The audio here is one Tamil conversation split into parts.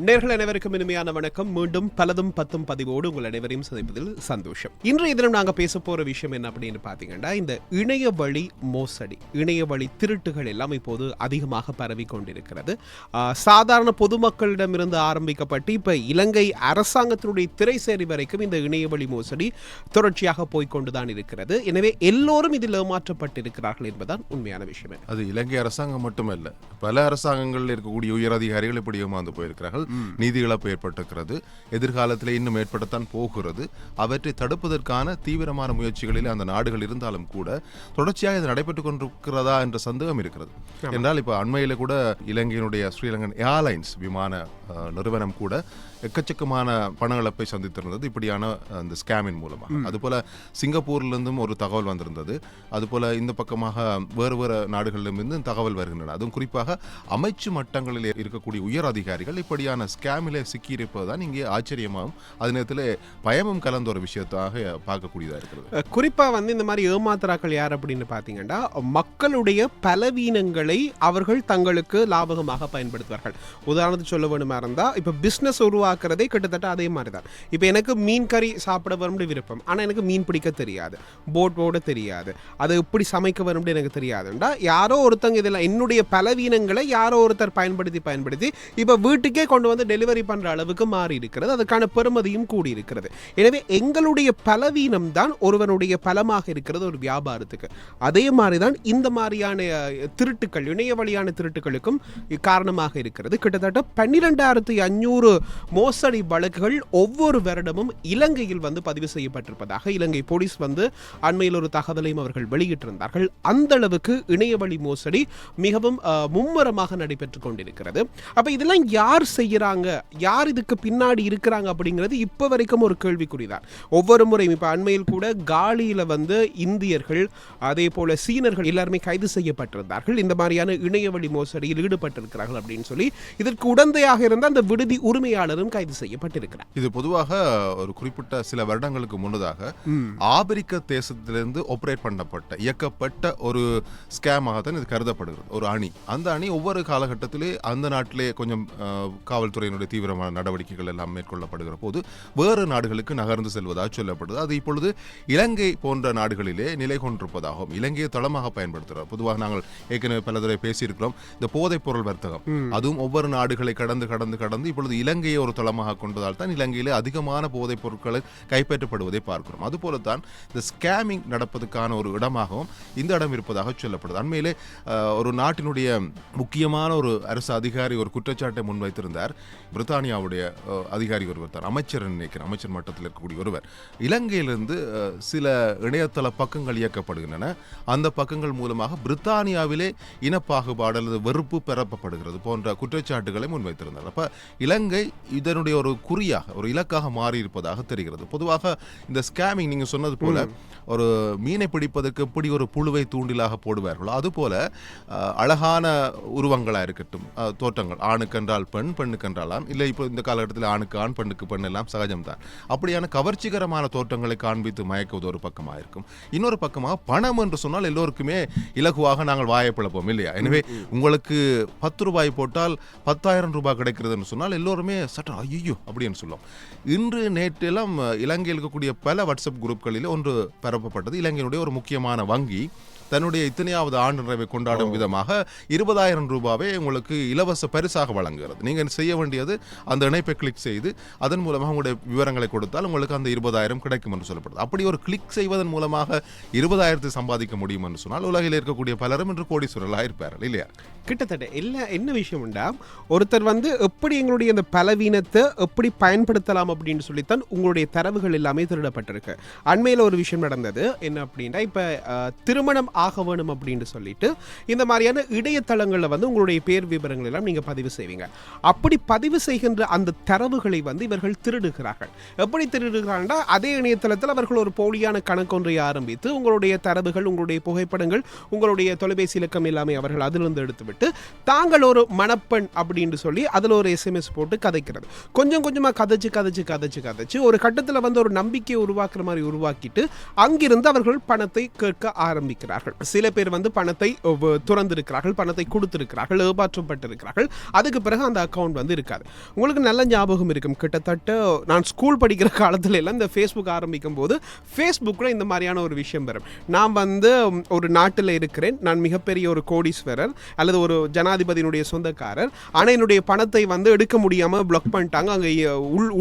நேர்கள் அனைவருக்கும் இனிமையான வணக்கம். மீண்டும் பலதும் பத்தும் பதிவோடு உங்கள் அனைவரையும் சந்திப்பதில் சந்தோஷம். இன்றைய தினம் நாங்கள் பேச போற விஷயம் என்ன அப்படின்னு பாத்தீங்கன்னா, இந்த இணைய வழி மோசடி, இணைய வழி திருட்டுகள் எல்லாம் இப்போது அதிகமாக பரவி கொண்டிருக்கிறது. சாதாரண பொதுமக்களிடமிருந்து ஆரம்பிக்கப்பட்டு இப்ப இலங்கை அரசாங்கத்தினுடைய திரைசேரி வரைக்கும் இந்த இணைய வழி மோசடி தொடர்ச்சியாக போய்கொண்டுதான் இருக்கிறது. எனவே எல்லோரும் இதில் ஏமாற்றப்பட்டிருக்கிறார்கள் என்பதுதான் உண்மையான விஷயம். அது இலங்கை அரசாங்கம் மட்டுமல்ல, பல அரசாங்கங்கள் இருக்கக்கூடிய உயர் அதிகாரிகள் இப்படி ஏமாந்து போயிருக்கிறார்கள். நீதி இழப்பு ஏற்பட்டிருக்கிறது, எதிர்காலத்தில் இன்னும் ஏற்படத்தான் போகிறது. அவற்றை தடுப்பதற்கான தீவிரமான முயற்சிகளில் அந்த நாடுகள் இருந்தாலும் கூட தொடர்ச்சியாக இது நடைபெற்றுக் கொண்டிருக்கிறதா என்ற சந்தேகம் இருக்கிறது. என்றால் இப்ப அண்மையில கூட இலங்கையினுடைய ஸ்ரீலங்கன் ஏர்லைன்ஸ் விமான நிறுவனம் கூட எக்கச்சக்கமான பண இழப்பை சந்தித்திருந்தது இப்படியான அந்த ஸ்கேமின் மூலமாக. அதுபோல சிங்கப்பூர்லேருந்தும் ஒரு தகவல் வந்திருந்தது. அதுபோல இந்த பக்கமாக வேறு வேறு நாடுகளிலிருந்து தகவல் வருகின்றன. அதுவும் குறிப்பாக அமைச்சு மட்டங்களில் இருக்கக்கூடிய உயர் அதிகாரிகள் இப்படியான ஸ்கேமிலே சிக்கியிருப்பதுதான் இங்கே ஆச்சரியமாகவும் அதே நேரத்தில் பயமும் கலந்த ஒரு விஷயத்தாக பார்க்கக்கூடியதாக இருக்கிறது. குறிப்பாக இந்த மாதிரி ஏமாத்திராக்கள் யார் அப்படின்னு பார்த்தீங்கன்னா, மக்களுடைய பலவீனங்களை அவர்கள் தங்களுக்கு லாபகமாக பயன்படுத்துவார்கள். உதாரணத்துக்கு சொல்ல வேணுமா இருந்தால், இப்போ பிஸ்னஸ் உருவாக்குறதே கிட்டத்தட்ட அதே மாதிரி தான். இப்போ எனக்கு மீன் கறி சாப்பிட வரும்னு விருப்பம், ஆனால் எனக்கு மீன் பிடிக்க தெரியாது, போட் ஓட தெரியாது, அதை எப்படி சமைக்க வரும்னு எனக்கு தெரியாதுண்டா, யாரோ ஒருத்தங்க இதில் என்னுடைய பலவீனங்களை யாரோ ஒருத்தர் பயன்படுத்தி இப்போ வீட்டுக்கே கொண்டு வந்து டெலிவரி பண்ணுற அளவுக்கு மாறி இருக்கிறது. அதுக்கான பெறுமதியும் கூடி இருக்கிறது. எனவே எங்களுடைய பலவீனம் தான் ஒருவனுடைய பலமாக இருக்கிறது ஒரு வியாபாரத்துக்கு. அதே மாதிரி தான் இந்த மாதிரியான திருட்டுக்கள், இணைய வழியான திருட்டுகளுக்கும் காரணமாக இருக்கிறது. கிட்டத்தட்ட 12,500 மோசடி வழக்குகள் ஒவ்வொரு வருடமும் இலங்கையில் பதிவு செய்யப்பட்டிருப்பதாக இலங்கை போலீஸ் அண்மையில் ஒரு தகவலையும் அவர்கள் வெளியிட்டிருந்தார்கள். அந்த அளவுக்கு இணையவழி மோசடி மிகவும் மும்முரமாக நடைபெற்றுக் கொண்டிருக்கிறது. அப்ப இதெல்லாம் யார் செய்யறாங்க, யார் இதுக்கு பின்னாடி இருக்கிறாங்க அப்படிங்கிறது இப்ப வரைக்கும் ஒரு கேள்விக்குறிதான். ஒவ்வொரு முறையும் இப்ப அண்மையில் கூட காலியில இந்தியர்கள் அதே போல சீனர்கள் எல்லாருமே கைது செய்யப்பட்டிருந்தார்கள். இந்த மாதிரியான இணையவழி மோசடியில் ஈடுபட்டிருக்கிறார்கள் அப்படின்னு சொல்லி இதற்கு உடந்தையாக இருந்த அந்த விடுதி உரிமையாளரும் கைது செய்யப்பட்டிருக்கிறார். இது பொதுவாக ஒரு குறிப்பிட்ட சில வருடங்களுக்கு முன்னதாக ஆப்பிரிக்க தேசத்திலிருந்து ஆபரேட் பண்ணப்பட்ட இயக்கப்பட்ட ஒரு ஸ்கேமாக தான் இது கருதப்படுகிறது. ஒரு அணி, அந்த அணி ஒவ்வொரு காலகட்டத்திலே அந்த நாட்டிலே கொஞ்சம் காவல்துறையினுடைய தீவிரமான நடவடிக்கைகள் எல்லாம் மேற்கொள்ளப்படுகிற போது வேறு நாடுகளுக்கு நகர்ந்து செல்வதாக சொல்லப்படுது. அது இப்பொழுது இலங்கை போன்ற நாடுகளிலே நிலை கொண்டிருப்பதாகவும் இலங்கையை தளமாக பயன்படுத்துகிறார். பொதுவாக நாங்கள் ஏற்கனவே பல தடவை பேசியிருக்கிறோம், இந்த போதைப் பொருள் வர்த்தகம் அதுவும் ஒவ்வொரு நாடுகளை கடந்து இப்பொழுது இலங்கையை ஒரு தளமாக கொண்டதால் தான் இலங்கையிலே அதிகமான போதைப் பொருட்களை கைப்பற்றப்படுவதை பார்க்கிறோம். அதுபோலத்தான் இந்த ஸ்கேமிங் நடப்பதற்கான ஒரு இடமாகவும் இந்த இடம் இருப்பதாக சொல்லப்படுது. அண்மையிலே ஒரு நாட்டினுடைய முக்கியமான ஒரு அரசு அதிகாரி ஒரு குற்றச்சாட்டை முன்வைத்திருந்தார். பிரித்தானியாவுடைய அதிகாரி ஒருவர் தான், அமைச்சர் நினைக்கிறேன், அமைச்சர் மட்டத்தில் இருக்கக்கூடிய ஒருவர், இலங்கையிலிருந்து சில இணையதள பக்கங்கள் இயக்கப்படுகின்றன, அந்த பக்கங்கள் மூலமாக பிரித்தானியாவிலே இனப்பாகுபாடு அல்லது வெறுப்பு பரப்பப்படுகிறது போன்ற குற்றச்சாட்டுகளை முன்வைத்திருந்தார். அப்ப இலங்கை இதனுடைய ஒரு குறியாக, ஒரு இலக்காக மாறி இருப்பதாக தெரிகிறது. பொதுவாக இந்த ஸ்கேமிங் நீங்க சொன்னது போல ஒரு மீனை பிடிப்பதற்கு எப்படி ஒரு புழுவை தூண்டிலாக போடுவார்களோ அதுபோல அழகான உருவங்களா இருக்கட்டும், தோற்றங்கள், ஆணுக்கென்றால் பெண், பெண்ணுக்கென்றால் ஆண், இல்லை இப்போ இந்த காலகட்டத்தில் ஆணுக்கு ஆண் பெண்ணுக்கு பெண் எல்லாம் சகஜம்தான். அப்படியான கவர்ச்சிகரமான தோற்றங்களை காண்பித்து மயக்குவது ஒரு பக்கமாக இருக்கும். இன்னொரு பக்கமாக பணம் என்று சொன்னால் எல்லோருக்குமே இலகுவாக நாங்கள் வாயை பிளப்போம் இல்லையா? எனவே உங்களுக்கு 10 ரூபாய் போட்டால் 10,000 ரூபாய் கிடைக்கிறதுன்னு சொன்னால் எல்லோருமே சற்று ஐயோ அப்படின்னு சொல்லும். இன்று நேற்றெல்லாம் இலங்கையில் இருக்கக்கூடிய பல வாட்ஸ்அப் குரூப்களில் ஒன்று பரப்பப்பட்டது. இலங்கையினுடைய ஒரு முக்கியமான வங்கி தன்னுடைய இத்தனையாவது ஆண்டு நிறைவை கொண்டாடும் விதமாக 20,000 ரூபாவை உங்களுக்கு இலவச பரிசாக வழங்குகிறது. நீங்கள் செய்ய வேண்டியது அந்த இணைப்பை கிளிக் செய்து அதன் மூலமாக உங்களுடைய விவரங்களை கொடுத்தால் உங்களுக்கு அந்த 20,000 கிடைக்கும் என்று சொல்லப்படுது. அப்படி ஒரு கிளிக் செய்வதன் மூலமாக 20,000 சம்பாதிக்க முடியும் என்று சொன்னால் உலகில் இருக்கக்கூடிய பலரும் இன்று கோடீஸ்வரர்களாக இருப்பார்கள் இல்லையா? கிட்டத்தட்ட என்ன விஷயம் உண்டா, ஒருத்தர் எப்படி எங்களுடைய அந்த பலவீனத்தை எப்படி பயன்படுத்தலாம் அப்படின்னு சொல்லித்தான் உங்களுடைய தரவுகள் எல்லாமே திருடப்பட்டிருக்கு. அண்மையில் ஒரு விஷயம் நடந்தது. என்ன அப்படின்னா, இப்ப திருமணம் ஆக வேணும் அப்படின்னு சொல்லிட்டு இந்த மாதிரியான இடையதளங்களில் உங்களுடைய பேர் விவரங்கள் எல்லாம் நீங்க பதிவு செய்வீங்க. அப்படி பதிவு செய்கின்ற அந்த தரவுகளை இவர்கள் திருடுகிறார்கள். எப்படி திருடுகிறாங்கன்னா, அதே இணையதளத்தில் அவர்கள் ஒரு போலியான கணக்கொன்றை ஆரம்பித்து உங்களுடைய தரவுகள், உங்களுடைய புகைப்படங்கள், உங்களுடைய தொலைபேசி இலக்கம் எல்லாமே அவர்கள் அதிலிருந்து எடுத்துவிட்டு தாங்கள் ஒரு மணப்பெண் அப்படின்னு சொல்லி அதில் ஒரு SMS போட்டு கதைக்கிறது. கொஞ்சம் கொஞ்சமா கதைச்சு ஒரு கட்டத்தில் ஒரு நம்பிக்கையை உருவாக்குற மாதிரி உருவாக்கிட்டு அங்கிருந்து அவர்கள் பணத்தை கேட்க ஆரம்பிக்கிறார்கள். இருக்கிறார்கள், சில பேர் வந்து பணத்தை துறந்திருக்கிறார்கள், பணத்தை கொடுத்திருக்கிறார்கள், ஏமாற்றப்பட்டிருக்கிறார்கள். அதுக்கு பிறகு அந்த அக்கௌண்ட் வந்து இருக்காது. உங்களுக்கு நல்ல ஞாபகம் இருக்கும், கிட்டத்தட்ட நான் ஸ்கூல் படிக்கிற காலத்துல எல்லாம் இந்த ஃபேஸ்புக் ஆரம்பிக்கும் போது ஃபேஸ்புக்கில் இந்த மாதிரியான ஒரு விஷயம் வரும். நான் வந்து ஒரு நாட்டில் இருக்கிறேன், நான் மிகப்பெரிய ஒரு கோடீஸ்வரர் அல்லது ஒரு ஜனாதிபதியினுடைய சொந்தக்காரர், ஆனால் என்னுடைய பணத்தை வந்து எடுக்க முடியாமல் பிளாக் பண்ணிட்டாங்க, அங்கே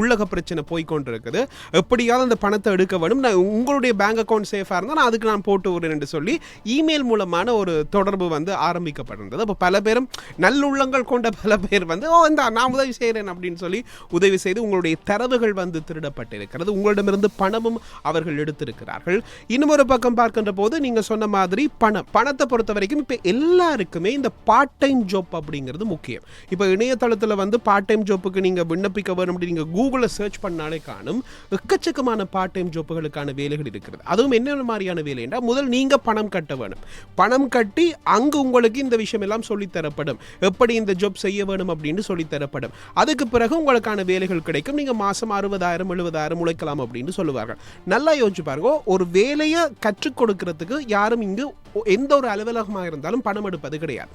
உள்ளக பிரச்சனை போய்கொண்டிருக்குது, எப்படியாவது அந்த பணத்தை எடுக்க வேணும், நான் உங்களுடைய பேங்க் அக்கௌண்ட் சேஃபாக இருந்தால் நான் அதுக்கு நான் போட்டு விடுறேன் என்று சொல்லி இமெயில் மூலமான ஒரு தொடர்பு வந்து ஆரம்பிக்கப்பட்டிருந்தது. அப்போ பல பேரும் நல்லுள்ளங்கள் கொண்ட பல பேர் வந்து இந்த நான் உதவி செய்கிறேன் அப்படின்னு சொல்லி உதவி செய்து உங்களுடைய தரவுகள் வந்து திருடப்பட்டிருக்கிறது, உங்களிடமிருந்து பணமும் அவர்கள் எடுத்திருக்கிறார்கள். இன்னும் ஒரு பக்கம் பார்க்கின்ற போது நீங்க சொன்ன மாதிரி பணத்தை பொறுத்த வரைக்கும் இப்ப எல்லாருக்குமே இந்த பார்ட் டைம் ஜாப் அப்படிங்கிறது முக்கியம். இப்ப இணையதளத்தில் வந்து பார்ட் டைம் ஜாப்புக்கு நீங்க விண்ணப்பிக்க வேணும், நீங்க கூகுளில் சர்ச் பண்ணாலே காணும் எக்கச்சக்கமான பார்ட் டைம் ஜாப்புகளுக்கான வேலைகள் இருக்கிறது. அதுவும் என்ன மாதிரியான வேலை என்றால், முதல் நீங்க பணம் கட்ட வேணும், பணம் கட்டி அங்கு உங்களுக்கு இந்த விஷயம் எல்லாம் சொல்லித்தரப்படும், எப்படி இந்த ஜாப் செய்ய வேணும் அப்படின்னு சொல்லித்தரப்படும். அதுக்கு பிறகு உங்களுக்கான வேலைகள் கிடைக்கும், நீங்க மாசம் 60,000 70,000 உழைக்கலாம் அப்படின்னு சொல்லுவார்கள். நல்லா யோசிச்சு பாருங்க, ஒரு வேலையை கற்றுக் கொடுக்கிறதுக்கு யாரும் இங்கு எந்த ஒரு அலுவலகமாக இருந்தாலும் பணம் எடுப்பது கிடையாது,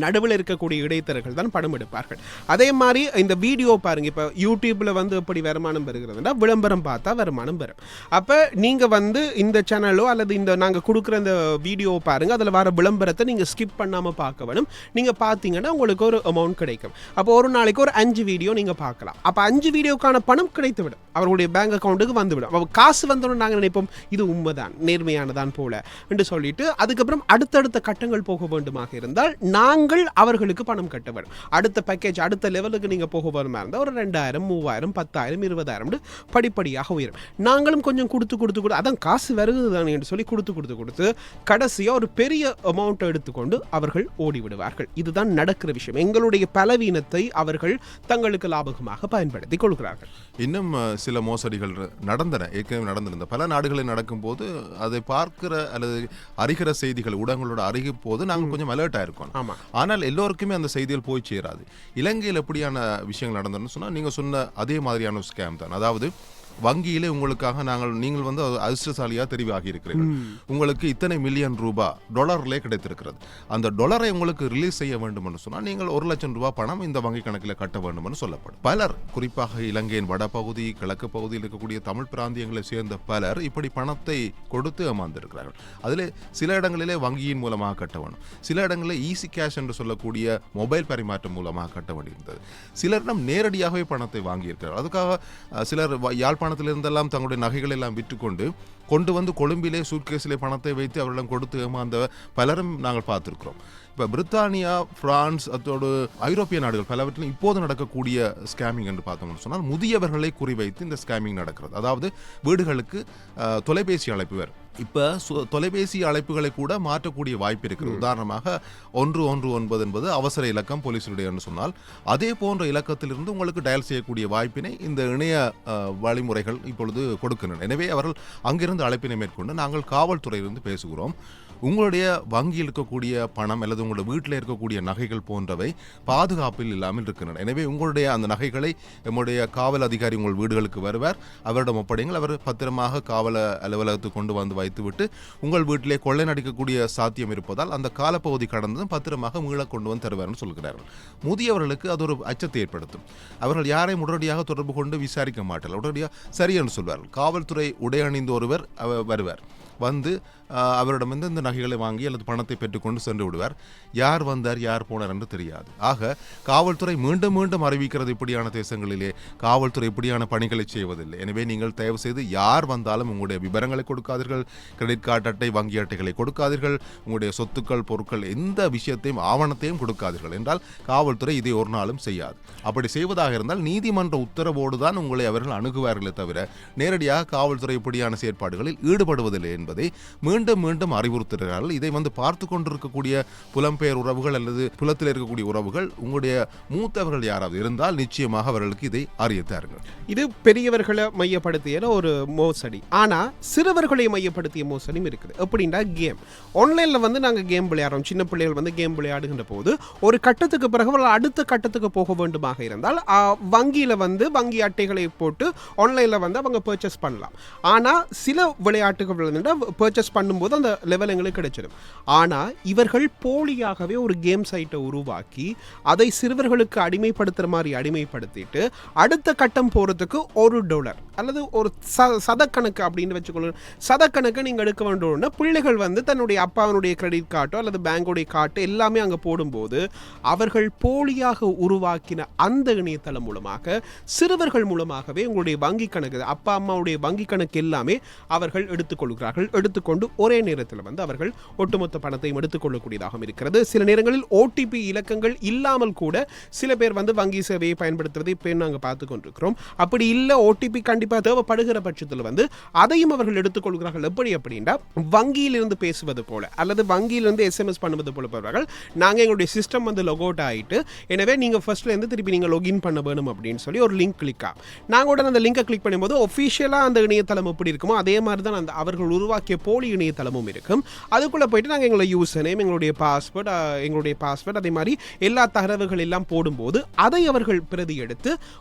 நடுவில் இருக்கக்கூடிய இடைத்தரகர்கள் தான் பணம் எடுப்பார்கள். அதே மாதிரி இந்த வீடியோ பாருங்க, இப்போ யூடியூப்ல வந்து எப்படி வருமானம் வருகிறதுனா விளம்பரம் பார்த்தா வருமானம் வரும். அப்போ நீங்க வந்து இந்த சேனலோ அல்லது இந்த நாங்கள் கொடுக்குற இந்த வீடியோ பாருங்க, அதில் வர விளம்பரத்தை நீங்க ஸ்கிப் பண்ணாமல் பார்க்க வேணும். நீங்க பார்த்தீங்கன்னா உங்களுக்கு ஒரு அமௌண்ட் கிடைக்கும். அப்போ ஒரு நாளைக்கு ஒரு 5 வீடியோ நீங்க பார்க்கலாம். அப்போ 5 வீடியோக்கான பணம் கிடைத்து விடும், அவர்களுடைய பேங்க் அக்கௌண்ட்டுக்கு வந்துவிடும். அப்போ காசு வந்தோன்னு நாங்கள் நினைப்போம் இது உண்மைதான், நேர்மையானதான் போல என்று சொல்லிட்டு அதுக்கப்புறம் அடுத்தடுத்த கட்டங்கள் போக வேண்டுமாக இருந்தால் நாங்கள் அவர்களுக்கு பணம் கட்ட வேண்டும். அடுத்த பேக்கேஜ் அடுத்த லெவலுக்கு நீங்க போக வேணுமா இருந்தால் ஒரு 2,000 3,000 10,000 20,000 படிப்படியாக உயரும். நாங்களும் கொஞ்சம் கொடுத்து அதான் காசு வருகுதுதானே என்று சொல்லி கொடுத்து கடைசியா ஒரு பெரிய அமௌண்ட் எடுத்துக்கொண்டு அவர்கள் ஓடிவிடுவார்கள். இதுதான் நடக்கிற விஷயம். எங்களுடைய பலவீனத்தை அவர்கள் தங்களுக்கு லாபகமாக பயன்படுத்திக் கொள்கிறார்கள். இன்னும் சில மோசடிகள் ஏற்கனவே நடந்திருந்த பல நாடுகளில் நடக்கும் போது அதை பார்க்கிற அல்லது அறிகிற செய்திகள் ஊடகங்களோட அறிகும் போது நாங்கள் கொஞ்சம் அலர்ட் ஆயிருக்கோம். ஆமா, ஆனால் எல்லோருக்குமே அந்த செய்திகள் போய் சேராது. இலங்கையில் எப்படியான விஷயங்கள் நடந்ததுன்னு சொன்னால் நீங்கள் சொன்ன அதே மாதிரியான ஸ்கேம் தான். அதாவது வங்கியிலே உங்களுக்காக நீங்கள் வந்து அதிர்ஷ்டசாலியாக தெரிவாகி இருக்கிறீர்கள், உங்களுக்கு இத்தனை மில்லியன் ரூபாய் டாலர்லே கிடைத்திருக்கிறது, அந்த டாலரை உங்களுக்கு ரிலீஸ் செய்ய வேண்டும் என்று சொன்னால் நீங்கள் 1,00,000 ரூபாய் பணம் இந்த வங்கி கணக்கில் கட்ட வேண்டும் என்று சொல்லப்படும். பலர், குறிப்பாக இலங்கையின் வடபகுதி கிழக்கு பகுதியில் இருக்கக்கூடிய தமிழ் பிராந்தியங்களை சேர்ந்த பலர் இப்படி பணத்தை கொடுத்து ஏமாந்திருக்கிறார்கள். அதில் சில இடங்களிலே வங்கியின் மூலமாக கட்ட வேண்டும், சில இடங்களில் ஈஸி கேஷ் என்று சொல்லக்கூடிய மொபைல் பரிமாற்றம் மூலமாக கட்ட வேண்டியிருந்தது, சிலரிடம் நேரடியாகவே பணத்தை வாங்கியிருக்கிறார்கள். அதுக்காக சிலர் யாழ்ப்பாணத்திலிருந்தெல்லாம் தங்களுடைய நகைகளை எல்லாம் கொண்டு வந்து கொழும்பிலே சூட்கேஸிலே பணத்தை வைத்து அவர்களிடம் கொடுத்து ஏமாந்த பலரும் நாங்கள் பார்த்திருக்கிறோம். இப்போ பிரித்தானியா, பிரான்ஸ், அதோடு ஐரோப்பிய நாடுகள் பலவற்றிலும் இப்போது நடக்கக்கூடிய ஸ்கேமிங் என்று பார்த்தோம்னு சொன்னால் முதியவர்களை குறிவைத்து இந்த ஸ்கேமிங் நடக்கிறது. அதாவது வீடுகளுக்கு தொலைபேசி அழைப்பு வேறு. இப்போ தொலைபேசி அழைப்புகளை கூட மாற்றக்கூடிய வாய்ப்பு இருக்கிறது. உதாரணமாக 119 என்பது அவசர இலக்கம் போலீசுடைய என்று சொன்னால் அதே போன்ற இலக்கத்திலிருந்து உங்களுக்கு டயல் செய்யக்கூடிய வாய்ப்பினை இந்த இணைய வழிமுறைகள் இப்பொழுது கொடுக்கின்றன. எனவே அவர்கள் அங்கிருந்து அழைப்பினை மேற்கொண்டு நாங்கள் காவல்துறையிலிருந்து பேசுகிறோம், உங்களுடைய வங்கியில் இருக்கக்கூடிய பணம் அல்லது உங்களுடைய வீட்டில் இருக்கக்கூடிய நகைகள் போன்றவை பாதுகாப்பில் இல்லாமல் இருக்கின்றன. எனவே உங்களுடைய அந்த நகைகளை நம்முடைய காவல் அதிகாரி உங்கள் வீடுகளுக்கு வருவார், அவரிடம் ஒப்படைங்கள், அவர் பத்திரமாக காவல் அலுவலகத்துக்கு கொண்டு வந்து வைத்துவிட்டு உங்கள் வீட்டிலே கொள்ளை நடிக்கக்கூடிய சாத்தியம் இருப்பதால் அந்த காலப்பகுதி கடந்ததும் பத்திரமாக மீள கொண்டு வந்து தருவார்னு சொல்கிறார்கள். முதியவர்களுக்கு அது ஒரு அச்சத்தை ஏற்படுத்தும். அவர்கள் யாரையும் உடனடியாக தொடர்பு கொண்டு விசாரிக்க மாட்டார்கள், உடனடியாக சரி என்று சொல்வார்கள். காவல்துறை உடை அணிந்த ஒருவர் வருவார், வந்து அவரிடமிருந்து இந்த நகைகளை வாங்கி அல்லது பணத்தை பெற்றுக்கொண்டு சென்று விடுவார். யார் வந்தார் யார் போனார் என்று தெரியாது. ஆக காவல்துறை மீண்டும் மீண்டும் அறிவிக்கிறது, இப்படியான தேசங்களிலே காவல்துறை இப்படியான பணிகளை செய்வதில்லை. எனவே நீங்கள் தயவு செய்து யார் வந்தாலும் உங்களுடைய விவரங்களை கொடுக்காதீர்கள், கிரெடிட் கார்டு அட்டை வங்கி அட்டைகளை கொடுக்காதீர்கள், உங்களுடைய சொத்துக்கள் பொருட்கள் எந்த விஷயத்தையும் ஆவணத்தையும் கொடுக்காதீர்கள் என்றால் காவல்துறை இதை ஒரு நாளும் செய்யாது. அப்படி செய்வதாக இருந்தால் நீதிமன்ற உத்தரவோடு தான் உங்களை அவர்கள் அணுகுவார்களே தவிர நேரடியாக காவல்துறை இப்படியான செயற்பாடுகளில் ஈடுபடுவதில்லை என்பதை மீண்டும் மீண்டும் அறிவுறுத்துகிறார்கள். இதை வந்து பார்த்து கொண்டிருக்கக்கூடிய புலம்பெயர் உறவுகள் அல்லது புலத்தில் இருக்கக்கூடிய உறவுகள் உங்களுடைய மூத்தவர்கள் யாராவது இருந்தால் நிச்சயமாக அவர்களுக்கு இதை அறியத்தாருங்கள். இது பெரியவர்களை மையப்படுத்திய ஒரு மோசடி. ஆனா சிறுவர்களை மையப்படுத்திய மோசடியும் இருக்குது. எப்படின்னா கேம் ஆன்லைன்ல வந்து நாங்கள் கேம் விளையாடுறோம், சின்ன பிள்ளைகள் வந்து கேம் விளையாடுகின்ற போது ஒரு கட்டத்துக்கு பிறகு அடுத்த கட்டத்துக்கு போக வேண்டுமாக இருந்தால் வங்கியில வந்து வங்கி அட்டைகளை போட்டு ஆன்லைன்ல வந்து அவங்க பர்ச்சேஸ் பண்ணலாம். ஆனா சில விளையாட்டுகள் பர்ச்சேஸ் பண்ணும்போது அந்த லெவல் எங்களுக்கு கிடைச்சிடும். ஆனால் இவர்கள் போலியாகவே ஒரு கேம் சைட்டை உருவாக்கி அதை சிறுவர்களுக்கு அடிமைப்படுத்துகிற மாதிரி அடிமைப்படுத்திட்டு அடுத்த கட்டம் போகிறதுக்கு $1 அல்லது ஒரு சதக்கணக்கு அப்படின்னு வச்சுக்கொள்ள, சதக்கணக்கு நீங்கள் எடுக்க வேண்டும்னா பிள்ளைகள் வந்து தன்னுடைய அப்பாவுடைய கிரெடிட் கார்டோ அல்லது பேங்கோடைய கார்டு எல்லாமே அங்கே போடும்போது அவர்கள் போலியாக உருவாக்கின அந்த இணையதளம் மூலமாக சிறுவர்கள் மூலமாகவே உங்களுடைய வங்கி கணக்கு, அப்பா அம்மாவுடைய வங்கி கணக்கு எல்லாமே அவர்கள் எடுத்துக்கொள்கிறார்கள். எடுத்துக்கொண்டு ஒரே நேரத்தில் வந்து அவர்கள் ஒட்டுமொத்த பணத்தையும் எடுத்துக்கொள்ளக்கூடியதாக இருக்கிறது. சில நேரங்களில் ஓடிபி இலக்கங்கள் இல்லாமல் கூட சில பேர் வந்து வங்கி சேவையை பயன்படுத்துவதை இப்போ நாங்கள் பார்த்து கொண்டிருக்கிறோம். அப்படி இல்லை, ஓடிபி கண்டிப்பாக தேவைப்படுகிற பட்சத்தில் வந்து அதையும் அவர்கள் எடுத்துக்கொள்கிறார்கள். எப்படி அப்படின்னா, வங்கியிலிருந்து பேசுவது போல அல்லது வங்கியிலிருந்து எஸ்எம்எஸ் பண்ணுவது போல போவார்கள். நாங்கள் எங்களுடைய சிஸ்டம் வந்து லாக் அவுட் ஆகிட்டு, எனவே நீங்கள் ஃபர்ஸ்ட்லேருந்து திருப்பி நீங்கள் லாகின் பண்ண வேணும் அப்படின்னு சொல்லி ஒரு லிங்க் கிளிக்கா நாங்கள் உடனே அந்த லிங்கை கிளிக் பண்ணும்போது ஒஃபிஷியலாக அந்த இணையதளம் எப்படி இருக்குமோ அதே மாதிரி தான் அந்த அவர்கள் உருவாக்கிய போலி இணையதளமும் இருக்கும். அதுக்குள்ளே போயிட்டு நாங்கள் எங்களை யூசர் நேம், எங்களுடைய பாஸ்வேர்ட் அதே மாதிரி எல்லா தகவல்கள் எல்லாம் போடும்போது அதை அவர்கள் பிரதி எடுத்து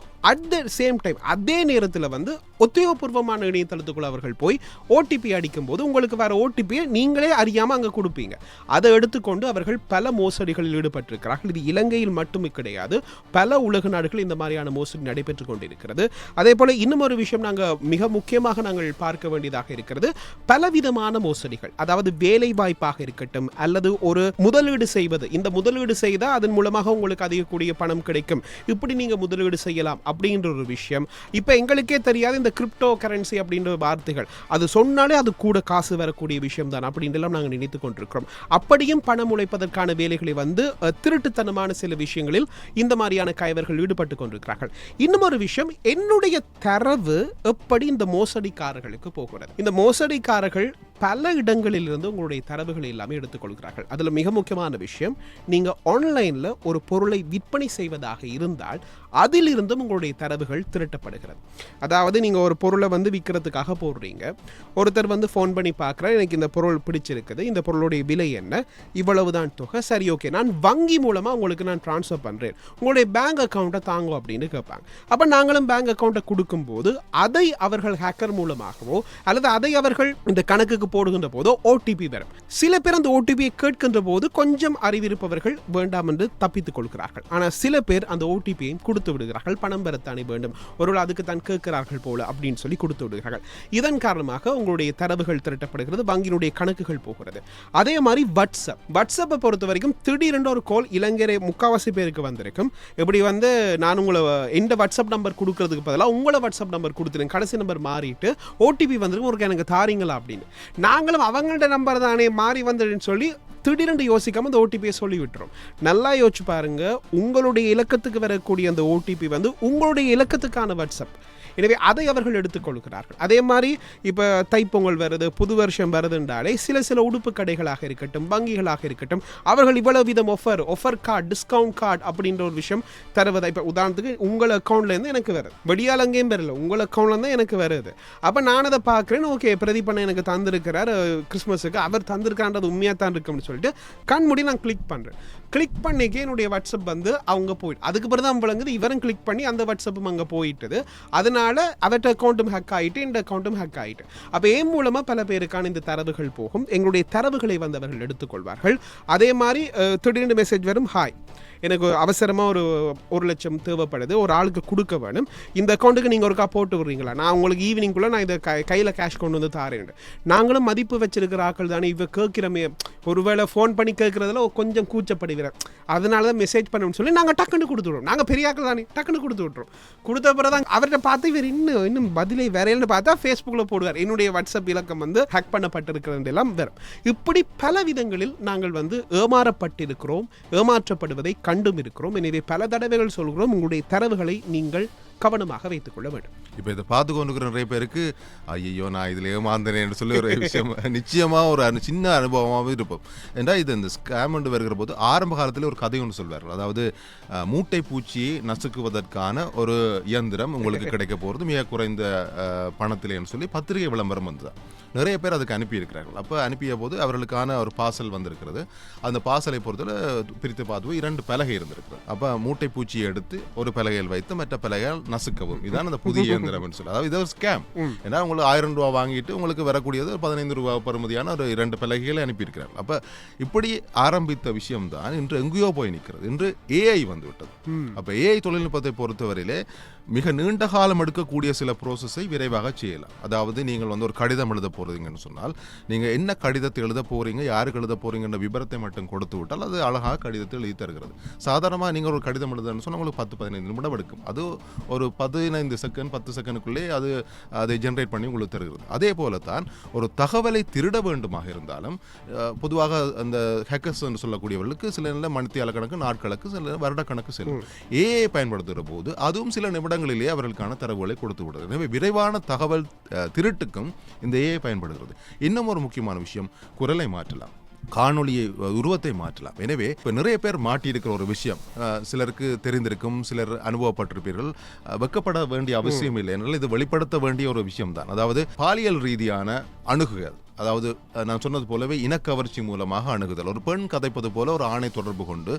அட் த சேம் டைம் அதே நேரத்தில் வந்து உத்தியோகபூர்வமான இணையதளத்துக்குள்ள அவர்கள் போய் ஓடிபி அடிக்கும்போது உங்களுக்கு வேற ஓடிபியை நீங்களே அறியாமல் அங்கே கொடுப்பீங்க. அதை எடுத்துக்கொண்டு அவர்கள் பல மோசடிகளில் ஈடுபட்டிருக்கிறார்கள். இது இலங்கையில் மட்டுமே கிடையாது, பல உலக நாடுகள் இந்த மாதிரியான மோசடி நடைபெற்று கொண்டிருக்கிறது. அதே போல இன்னும் ஒரு விஷயம் மிக முக்கியமாக நாங்கள் பார்க்க வேண்டியதாக இருக்கிறது, பலவிதமான மோசடிகள். அதாவது வேலை வாய்ப்பாக இருக்கட்டும் அல்லது ஒரு முதலீடு செய்வது, இந்த முதலீடு செய்தால் அதன் மூலமாக உங்களுக்கு அதிகக்கூடிய பணம் கிடைக்கும், இப்படி நீங்கள் முதலீடு செய்யலாம் அப்படின்ற ஒரு விஷயம். இப்போ எங்களுக்கே தெரியாது இந்த கிரிப்டோ கரன்சி அப்படின்ற வார்த்தைகள், அது சொன்னாலே அது கூட காசு வரக்கூடிய விஷயம் தான் அப்படின்றலாம் நாங்கள் நினைத்து கொண்டிருக்கிறோம். அப்படியும் பணம் உழைப்பதற்கான வேலைகளை வந்து திருட்டுத்தனமான சில விஷயங்களில் இந்த மாதிரியான கைவர்கள் ஈடுபட்டு கொண்டிருக்கிறார்கள். இன்னும் ஒரு விஷயம், என்னுடைய தரவு எப்படி இந்த மோசடிக்காரர்களுக்கு போகிறது. இந்த மோசடிக்காரர்கள் பல இடங்களில் இருந்து உங்களுடைய தரவுகளை எல்லாமே எடுத்துக்கொள்கிறார்கள். அதில் மிக முக்கியமான விஷயம், நீங்கள் ஆன்லைனில் ஒரு பொருளை விற்பனை செய்வதாக இருந்தால் அதிலிருந்தும் உங்களுடைய தரவுகள் திருட்டப்படுகிறது. அதாவது நீங்கள் ஒரு பொருளை வந்து விற்கிறதுக்காக போடுறீங்க, ஒருத்தர் வந்து ஃபோன் பண்ணி பார்க்குறாரு, எனக்கு இந்த பொருள் பிடிச்சிருக்குது, இந்த பொருளுடைய விலை என்ன, இவ்வளவுதான் தொகை, சரி ஓகே நான் வங்கி மூலமாக உங்களுக்கு நான் ட்ரான்ஸ்ஃபர் பண்ணுறேன், உங்களுடைய பேங்க் அக்கௌண்ட்டை தாங்கும் அப்படின்னு கேட்பாங்க. அப்போ நாங்களும் பேங்க் அக்கௌண்ட்டை கொடுக்கும்போது அதை அவர்கள் ஹேக்கர் மூலமாகவோ அல்லது அதை அவர்கள் இந்த கணக்குக்கு போடுகின்ற போதோ ஓடிபி வரும். சில பேர் அந்த ஓடிபியை கேட்கின்ற போது கொஞ்சம் அறிவிருப்பவர்கள் வேண்டாம் என்று தப்பித்துக் கொள்கிறார்கள். ஆனால் சில பேர் அந்த ஓடிபியையும் கொடுத்து விடுகிறார்கள், பணம் பெறத்தானே வேண்டும், ஒருவேளை அதுக்கு தான் கேட்கிறார்கள் போல அப்படின்னு சொல்லி கொடுத்து விடுகிறார்கள். இதன் காரணமாக உங்களுடைய தரவுகள் திரட்டப்படுகிறது, வங்கியினுடைய கணக்குகள் போகிறது. அதே மாதிரி வாட்ஸ்அப்பை பொறுத்த வரைக்கும் திடீரென்று ஒரு கால் இலங்கை முக்காவாசி பேருக்கு வந்திருக்கும். இப்படி வந்து நான் உங்களை எந்த வாட்ஸ்அப் நம்பர் கொடுக்கறதுக்கு பதிலாக உங்களை வாட்ஸ்அப் நம்பர் கொடுத்துருங்க, கடைசி நம்பர் மாறிட்டு ஓடிபி வந்திருக்கும், ஒரு எனக்கு தாரீங்களா அப்படின்னு. நாங்களும் அவங்கள்ட்ட நம்பர் தானே மாறி வந்துடுன்னு சொல்லி திடீரென்று யோசிக்காம அந்த ஓடிபியை சொல்லி விட்டுரும். நல்லா யோசிச்சு பாருங்க, உங்களுடைய இலக்கத்துக்கு வரக்கூடிய அந்த ஓடிபி வந்து உங்களுடைய இலக்கத்துக்கான வாட்ஸ்அப். எனவே அதை அவர்கள் எடுத்துக்கொள்கிறார்கள். அதே மாதிரி இப்போ தைப்பொங்கல் வருது, புது வருஷம் வருதுன்றாலே சில உடுப்பு கடைகளாக இருக்கட்டும், வங்கிகளாக இருக்கட்டும், அவர்கள் இவ்வளவு விதம் ஆஃபர் கார்டு, டிஸ்கவுண்ட் கார்டு அப்படின்ற ஒரு விஷயம் தருவதா. இப்போ உதாரணத்துக்கு உங்கள் அக்கௌண்ட்லேருந்து எனக்கு வருது, வெடியால் அங்கேயும் வரல, உங்கள் அக்கௌண்ட்லேருந்து எனக்கு வருது. அப்போ நான் அதை பார்க்குறேன், ஓகே பிரதீபண்ண எனக்கு தந்திருக்கிறார் கிறிஸ்மஸுக்கு, அவர் தந்திருக்கான்றது உண்மையாக தான் இருக்குன்னு சொல்லிட்டு கண்மூடி நான் கிளிக் பண்ணுறேன். கிளிக் பண்ணிக்கே என்னுடைய வாட்ஸ்அப் வந்து அவங்க போயிட்டு, அதுக்கு பிறகு தான் விளங்குது இவரும் கிளிக் பண்ணி அந்த வாட்ஸ்அப்பும் அங்கே போயிட்டுது. அதனால அவர்கிட்ட அக்கௌண்ட்டும் ஹேக் ஆகிட்டு, இந்த அக்கௌண்ட்டும் ஹேக் ஆகிட்டு. அப்போ ஏன் மூலமாக பல பேருக்கான இந்த தரவுகள் போகும், எங்களுடைய தரவுகளை வந்து அவர்கள் எடுத்துக்கொள்வார்கள். அதே மாதிரி திடீர்னு மெசேஜ் வரும், ஹாய் எனக்கு அவசரமாக ஒரு 1,00,000 தேவைப்படுது, ஒரு ஆளுக்கு கொடுக்க வேணும், இந்த அக்கௌண்ட்டுக்கு நீங்கள் ஒருக்கா போட்டு விடுறீங்களா, நான் உங்களுக்கு ஈவினிங்குள்ளே நான் இதை கையில் கேஷ் கொண்டு வந்து தாரேன். நாங்களும் மதிப்பு வச்சிருக்கிற ஆக்கள் தானே, இவ கேட்கிறமே, ஒருவேளை ஃபோன் பண்ணி கேட்குறதுல கொஞ்சம் கூச்சப்படுகிறேன், அதனால தான் மெசேஜ் பண்ணணும்னு சொல்லி நாங்கள் டக்குன்னு கொடுத்து விடுவோம். நாங்கள் பெரிய ஆக்கள் தானே, டக்குன்னு கொடுத்து விட்றோம். கொடுத்த பிறகு தான் அவர்கிட்ட பார்த்து இவர் இன்னும் பதிலை வரையல்னு பார்த்தா ஃபேஸ்புக்கில் போடுவார், என்னுடைய வாட்ஸ்அப் இலக்கம் வந்து ஹேக் பண்ணப்பட்டிருக்கிறது எல்லாம் வரும். இப்படி பல விதங்களில் நாங்கள் வந்து ஏமாறப்பட்டிருக்கிறோம், ஏமாற்றப்படுவதை கண்டும் இருக்கிறோம். எனவே பல தடவைகள் சொல்கிறோம், உங்களுடைய தரவுகளை நீங்கள் கவனமாக வைத்துக் கொள்ள வேண்டும். இப்போ இதை பார்த்து கொண்டு நிறைய பேருக்கு ஐயோ நான் இதில் ஏமாந்தேன்னு சொல்லி ஒரு விஷயம் நிச்சயமாக ஒரு சின்ன அனுபவமாகவே இருப்போம். ஏன்னா இது இந்த ஸ்கேம் வருகிற போது ஆரம்ப காலத்தில் ஒரு கதை ஒன்று சொல்வார்கள். அதாவது மூட்டை பூச்சியை நசுக்குவதற்கான ஒரு இயந்திரம் உங்களுக்கு கிடைக்க போகிறது மிக குறைந்த பணத்திலேன்னு சொல்லி பத்திரிகை விளம்பரம் வந்தது. நிறைய பேர் அதுக்கு அனுப்பியிருக்கிறார்கள். அப்போ அனுப்பிய போது அவர்களுக்கான ஒரு பார்சல் வந்திருக்கிறது. அந்த பார்சலை பொறுத்தவரை பிரித்து பார்த்து 2 பலகை இருந்திருக்கிறது. அப்போ மூட்டை பூச்சியை எடுத்து ஒரு பலகையில் வைத்து மற்ற பலகையால் நசுக்கவும். இதான் அந்த புதிய இயந்திரம் சொல்லி, அதாவது இது ஒரு ஸ்கேம். ஏன்னா உங்களுக்கு 1000 ரூபா வாங்கிட்டு உங்களுக்கு வரக்கூடியது 15 ரூபா பெறுமதியான ஒரு 2 பலகைகளை அனுப்பியிருக்கிறார். அப்ப இப்படி ஆரம்பித்த விஷயம் தான் இன்று எங்கேயோ போய் நிற்கிறது. இன்று ஏஐ வந்து விட்டது. அப்ப ஏஐ தொழில்நுட்பத்தை பொறுத்தவரையிலே மிக நீண்ட காலம் எடுக்கக்கூடிய சில ப்ரோசஸை விரைவாக செய்யலாம். அதாவது நீங்கள் வந்து ஒரு கடிதம் எழுத போறீங்கன்னு சொன்னால், நீங்க என்ன கடிதத்தை எழுத போறீங்க, யாருக்கு எழுத போறீங்கன்ற விபரத்தை மட்டும் கொடுத்து விட்டால் அது அழகாக கடிதத்தை எழுதி தருகிறது. சாதாரணமாக நீங்கள் ஒரு கடிதம் எழுதுன்னு சொன்னால் உங்களுக்கு 10-15 நிமிடம் எடுக்கும். அது ஒரு 15 செகண்ட் 10 செகண்டுக்குள்ளே அதை ஜென்ரேட் பண்ணி உங்களுக்கு தருகிறது. அதே போல தான் ஒரு தகவலை திருட வேண்டுமாக இருந்தாலும் பொதுவாக அந்த ஹேக்கர்ஸ் என்று சொல்லக்கூடியவர்களுக்கு சில நேரம் மணித்தியால கணக்கு, நாட்களுக்கு, சில வருடக்கணக்கு செல்லும். ஏஐ பயன்படுத்துகிற போது அதுவும் சில நிமிடங்களிலேயே அவர்களுக்கான தரவுகளை கொடுத்து விடுறது. எனவே விரைவான தகவல் திருட்டுக்கும் இந்த ஏஐ பயன்படுகிறது. இன்னும் ஒரு முக்கியமான விஷயம், குரலை மாற்றலாம், காணொலியை உருவத்தை மாற்றலாம். எனவே இப்போ நிறைய பேர் மாட்டியிருக்கிற ஒரு விஷயம் சிலருக்கு தெரிந்திருக்கும், சிலர் அனுபவப்பட்டிருப்பீர்கள். வெக்கப்பட வேண்டிய அவசியம் இல்லை, என்றால் இது வெளிப்படுத்த வேண்டிய ஒரு விஷயம் தான். அதாவது பாலியல் ரீதியான அணுகுகள், அதாவது நான் சொன்னது போலவே இனக்கவர்ச்சி மூலமாக அணுகுதல். ஒரு பெண் கதைப்பது போல ஒரு ஆணை தொடர்பு கொண்டு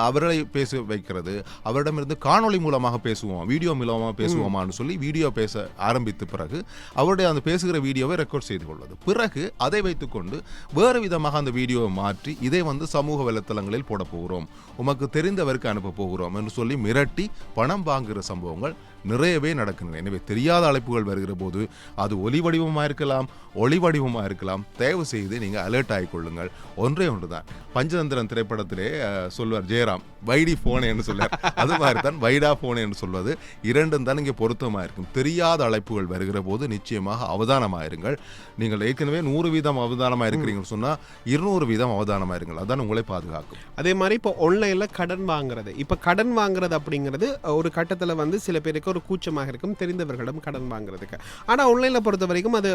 அவர்களை பேச வைக்கிறது, அவரிடமிருந்து காணொலி மூலமாக பேசுவோம், வீடியோ மூலமாக பேசுவோமான்னு சொல்லி வீடியோ பேச ஆரம்பித்த பிறகு அவருடைய அந்த பேசுகிற வீடியோவை ரெக்கார்ட் செய்து கொள்வது. பிறகு அதை வைத்துக்கொண்டு வேறு விதமாக அந்த வீடியோவை மாற்றி இதை வந்து சமூக வலைத்தளங்களில் போட போகிறோம், உமக்கு தெரிந்தவருக்கு அனுப்ப போகிறோம் என்று சொல்லி மிரட்டி பணம் வாங்குகிற சம்பவங்கள் நிறையவே நடக்கின்றன. எனவே தெரியாத அழைப்புகள் வருகிற போது அது ஒலி வடிவமாக இருக்கலாம், ஒளி வடிவமாக இருக்கலாம், தயவு செய்து நீங்கள் அலர்ட் ஆகிக்கொள்ளுங்கள். ஒன்றே ஒன்று தான், பஞ்சதந்திரன் திரைப்படத்திலே சொல்வார் ஜெயராம், வைடி போனே என்று சொல்வார். அது மாதிரி தான் வைடா போனே என்று சொல்வது இரண்டும் தான் இங்கே பொருத்தமாக இருக்கும். தெரியாத அழைப்புகள் வருகிற போது நிச்சயமாக அவதானமாக இருங்கள். நீங்கள் ஏற்கனவே 100% அவதானமாக இருக்கிறீங்கன்னு சொன்னால் 200% அவதானமாக இருங்கள். அதுதான் உங்களை பாதுகாக்கும். அதே மாதிரி இப்போ ஆன்லைனில் கடன் வாங்குறது, இப்போ கடன் வாங்குறது அப்படிங்கிறது ஒரு கட்டத்தில் வந்து சில பேருக்கு ஒரு கூச்சமாக இருக்கும் தெரிந்தவர்களிடம் கடன் வாங்குறதுக்கு. ஆனால் ஆன்லைனில் பொறுத்த வரைக்கும் அது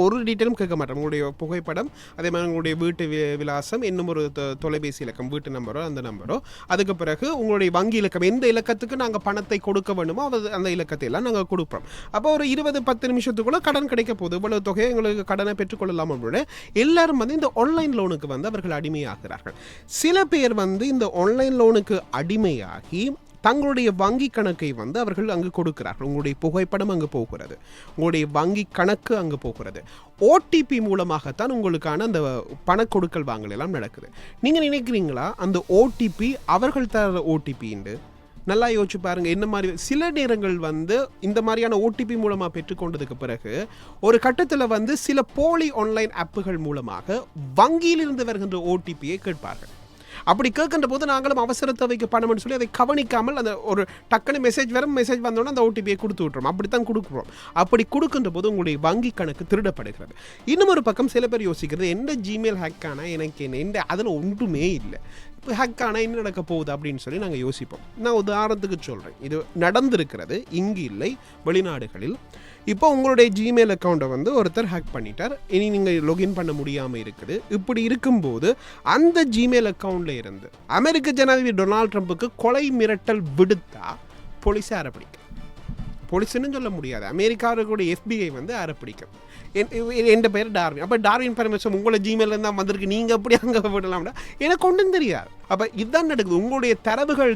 ஒரு டீட்டெயிலும் கேட்க மாட்டோம். உங்களுடைய புகைப்படம், அதே மாதிரி உங்களுடைய வீட்டு விலாசம், இன்னும் ஒரு தொலைபேசி இலக்கம், வீட்டு நம்பரோ அந்த நம்பரோ, அதுக்கு பிறகு உங்களுடைய வங்கி இலக்கம், எந்த இலக்கத்துக்கு நாங்கள் பணத்தை கொடுக்க வேண்டுமோ அந்த இலக்கத்தை எல்லாம் நாங்கள் கொடுப்போம். அப்போ ஒரு 20-10 நிமிஷத்துக்குள்ள கடன் கிடைக்க போகுது, இவ்வளவு தொகையை எங்களுக்கு கடனை பெற்றுக்கொள்ளலாம் அப்படின்னு எல்லாரும் வந்து இந்த ஆன்லைன் லோனுக்கு வந்து அவர்கள் அடிமையாகிறார்கள். சில பேர் வந்து இந்த ஆன்லைன் லோனுக்கு அடிமையாகி தங்களுடைய வங்கி கணக்கை வந்து அவர்கள் அங்கு கொடுக்கிறார்கள். உங்களுடைய புகைப்படம் அங்கு போகிறது, உங்களுடைய வங்கி கணக்கு அங்கு போகிறது. ஓடிபி மூலமாகத்தான் உங்களுக்கான அந்த பண கொடுக்கல் வாங்கல் எல்லாம் நடக்குது. நீங்கள் நினைக்கிறீங்களா அந்த ஓடிபி அவர்கள் தர ஓடிபின்னு? நல்லா யோசிச்சு பாருங்க. என்ன மாதிரி சில நேரங்கள் வந்து இந்த மாதிரியான ஓடிபி மூலமாக பெற்றுக்கொண்டதுக்கு பிறகு ஒரு கட்டத்தில் வந்து சில போலி ஆன்லைன் ஆப்புகள் மூலமாக வங்கியிலிருந்து வருகின்ற ஓடிபியை கேட்பார்கள். அப்படி கேட்கின்ற போது நாங்களும் அவசர தேவைக்கு பணம்னு சொல்லி அதை கவனிக்காமல் அந்த ஒரு டக்குனு மெசேஜ் வந்தோன்னா அந்த ஓடிபியை கொடுத்து விட்டுறோம். அப்படித்தான் கொடுக்குறோம். அப்படி கொடுக்கின்ற போது உங்களுடைய வங்கி கணக்கு திருடப்படுகிறது. இன்னும் ஒரு பக்கம் சில பேர் யோசிக்கிறது, எந்த ஜிமெயில் ஹேக் ஆனா எனக்கு என்ன, அதில் ஒன்றுமே இல்லை, இப்போ ஹேக் ஆனால் என்ன நடக்க போகுது அப்படின்னு சொல்லி நாங்கள் யோசிப்போம். நான் உதாரணத்துக்கு சொல்கிறேன், இது நடந்திருக்கிறது, இங்கு இல்லை, வெளிநாடுகளில். இப்போ உங்களுடைய ஜிமெயில் அக்கௌண்ட்டை வந்து ஒருத்தர் ஹேக் பண்ணிட்டார், இனி நீங்கள் லொகின் பண்ண முடியாமல் இருக்குது. இப்படி இருக்கும்போது அந்த ஜிமெயில் அக்கௌண்ட்டில் இருந்து அமெரிக்க ஜனாதிபதி டொனால்ட் ட்ரம்ப்புக்கு கொலை மிரட்டல் விடுத்தா போலீஸை அரைப்பிடிக்கும். போலீஸ்ன்னு சொல்ல முடியாது, அமெரிக்காவுடைய FBI வந்து அரைப்பிடிக்கும். என் பேர் டார்வின். அப்போ டார்வின் பரமேஸ்வரம் உங்களை ஜிமெயில் தான் வந்திருக்கு, நீங்கள் எப்படி அங்கே விடலாம்னா எனக்கு ஒன்றும் தெரியாது. அப்போ இதுதான் நடக்குது. உங்களுடைய தரவுகள்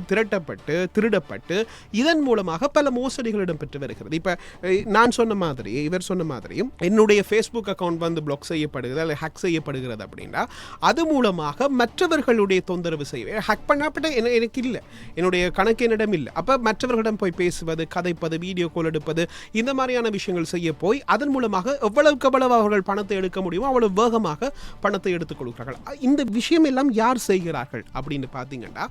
திருடப்பட்டு இதன் மூலமாக பல மோசடிகள் இடம்பெற்று வருகிறது. இப்போ நான் சொன்ன மாதிரி, இவர் சொன்ன மாதிரியும் என்னுடைய ஃபேஸ்புக் அக்கௌண்ட் வந்து பிளாக் செய்யப்படுகிறது அல்லது ஹேக் செய்யப்படுகிறது அப்படின்னா அது மூலமாக மற்றவர்களுடைய தொந்தரவு செய்ய ஹேக் பண்ணப்பட்ட எனக்கு இல்லை, என்னுடைய கணக்கு என்னிடம் இல்லை. அப்போ மற்றவர்களிடம் போய் பேசுவது, கதைப்பது, வீடியோ கால் எடுப்பது, இந்த மாதிரியான விஷயங்கள் செய்ய போய் அதன் மூலமாக எவ்வளவுக்கு எவ்வளவு அவர்கள் பணத்தை எடுக்க முடியுமோ அவ்வளவு வேகமாக பணத்தை எடுத்துக் கொடுக்கிறார்கள். இந்த விஷயம் எல்லாம் யார் செய்கிறார்கள் அப்படின்னு பார்த்தீங்கன்னா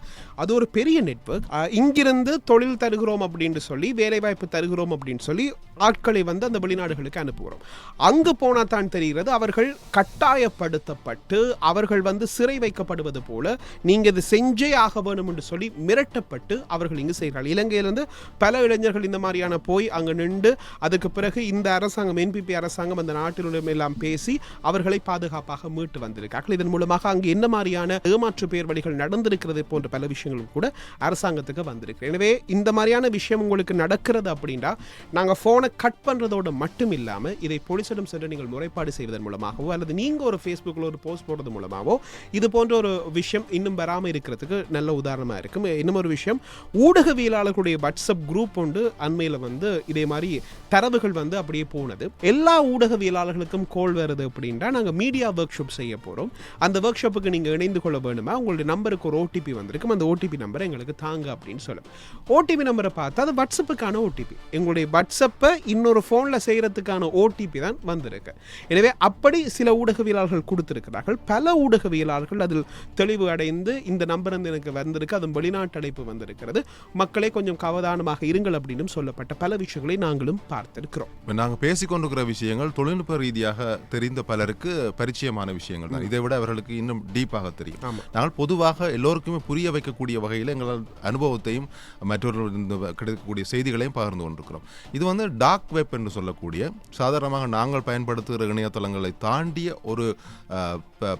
அது ஒரு பெரிய நெட்வொர்க். இங்கிருந்து தொழில் தருகிறோம் அப்படின்னு சொல்லி, வேலைவாய்ப்பு தருகிறோம் அப்படின்னு சொல்லி ஆட்களை வந்து அந்த வெளிநாடுகளுக்கு அனுப்புகிறோம். அங்கு போனால் தான் தெரிகிறது அவர்கள் கட்டாயப்படுத்தப்பட்டு அவர்கள் வந்து சிறை வைக்கப்படுவது போல, நீங்கள் இது செஞ்சே ஆக வேணும் என்று சொல்லி மிரட்டப்பட்டு அவர்கள் இங்கு செய்கிறார்கள். இலங்கையிலிருந்து பல இளைஞர்கள் இந்த மாதிரியான போய் அங்கு நின்று அதுக்கு பிறகு இந்த அரசாங்கம், NPP அரசாங்கம் அந்த நாட்டிலுடன் எல்லாம் பேசி அவர்களை பாதுகாப்பாக மீட்டு வந்திருக்கார்கள். இதன் மூலமாக அங்கு என்ன மாதிரியான ஏமாற்று பேர் வழிகள் நடந்திருக்கிறது போன்ற பல விஷயங்களும் கூட அரசாங்கத்துக்கு வந்திருக்கு. எனவே இந்த மாதிரியான விஷயம் உங்களுக்கு நடக்கிறது அப்படின்னா நாங்கள் ஃபோனை கட் பண்ணுறதோடு மட்டும் இல்லாமல் இதை போலீஸிடம் சென்று நீங்கள் முறைப்பாடு செய்வதன் மூலமாகவோ அல்லது நீங்கள் ஒரு ஃபேஸ்புக்கில் ஒரு போஸ்ட் போடுறது மூலமாகவோ இது போன்ற ஒரு விஷயம் இன்னும் வராமல் இருக்கிறதுக்கு நல்ல உதாரணமாக இருக்கும். இன்னும் ஒரு விஷயம், ஊடகவியலாளர்களுடைய வாட்ஸ்அப் குரூப் ஒன்று அண்மையில் வந்து இதே மாதிரி தரவுகள் வந்து அப்படியே போனது. எல்லா ஊடகவியலாளர்களுக்கும் கோல் வருது அப்படின்னா நாங்கள் மீடியா ஒர்க் ஷாப் செய்ய போகிறோம், அந்த ஒர்க் ஷாப்புக்கு நீங்கள் இணைந்து கொள்ள வேணுமா, உங்களுடைய நம்பருக்கு ஒரு ஓடிபி வந்திருக்கும், அந்த ஓடிபி நம்பரை எங்களுக்கு தாங்க அப்படின்னு சொல்லும். ஓடிபி நம்பரை பார்த்தா அது வாட்ஸ்அப்புக்கான ஓடிபி, எங்களுடைய வாட்ஸ்அப்பை இன்னொரு ஃபோனில் செய்கிறதுக்கான ஓடிபி தான் வந்திருக்கு. எனவே அப்படி சில ஊடகவியலாளர்கள் கொடுத்திருக்கிறார்கள். பல ஊடகவியலாளர்கள் அதில் தெளிவு அடைந்து இந்த நம்பர் வந்து எனக்கு வந்திருக்கு, அதுவும் வெளிநாட்டு அழைப்பு வந்திருக்கிறது, மக்களே கொஞ்சம் கவதானமாக இருங்கள் அப்படின்னு சொல்லப்பட்ட பல விஷயங்களை நாங்களும் பார்த்திருக்கிறோம். நாங்கள் பேசிக்கொண்டிருக்கிற விஷயங்கள் தொழில்நுட்ப ரீதியாக தெரிந்த பலருக்கு பரிச்சயமான விஷயங்கள் தான். இதை விட அவர்களுக்கு இன்னும் டீப்பாக தெரியும். நாங்கள் பொதுவாக எல்லோருக்குமே புரிய வைக்கக்கூடிய வகையில் எங்கள் அனுபவத்தையும் மற்றவர்கள் கிடைக்கக்கூடிய செய்திகளையும் பகிர்ந்து கொண்டிருக்கிறோம். இது வந்து டார்க் வெப் என்று சொல்லக்கூடிய சாதாரணமாக நாங்கள் பயன்படுத்துகிற இணையதளங்களை தாண்டிய ஒரு